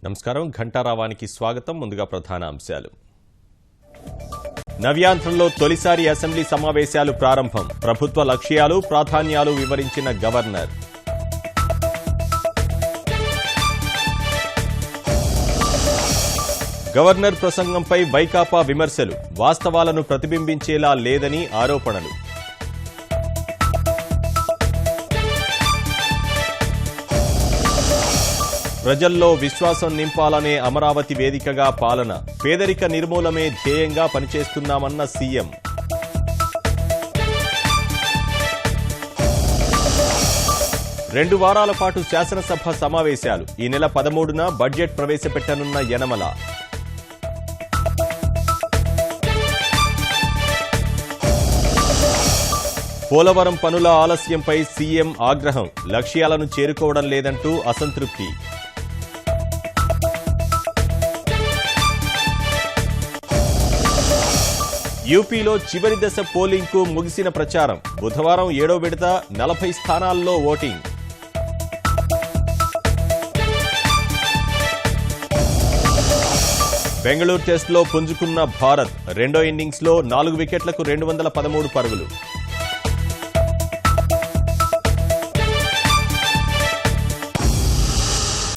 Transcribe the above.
నమస్కారం ఘంటారావానికి స్వాగతం. ముందుగా ప్రధాన అంశాలు. నవ్యాంధ్రంలో తొలిసారి అసెంబ్లీ సమావేశాలు ప్రారంభం. ప్రభుత్వ లక్ష్యాలు ప్రాధాన్యాలు వివరించిన గవర్నర్. గవర్నర్ ప్రసంగంపై వైకాపా విమర్శలు. వాస్తవాలను ప్రతిబింబించేలా లేదని ఆరోపణలు. ప్రజల్లో విశ్వాసం నింపాలనే అమరావతి వేదికగా పాలన. పేదరిక నిర్మూలమే ధ్యేయంగా పనిచేస్తున్నామన్న సీఎం. రెండు వారాల పాటు శాసనసభ సమావేశాలు. ఈ నెల 13న బడ్జెట్ ప్రవేశపెట్టనున్న యనమల. పోలవరం పనుల ఆలస్యంపై సీఎం ఆగ్రహం. లక్ష్యాలను చేరుకోవడం లేదంటూ అసంతృప్తి. యూపీలో చివరి దశ పోలింగ్కు ముగిసిన ప్రచారం. బుధవారం 7వ విడత 40 స్థానాల్లో ఓటింగ్. బెంగళూరు టెస్టులో పుంజుకున్న భారత్. రెండో ఇన్నింగ్స్లో 4 వికెట్లకు 213 పరుగులు.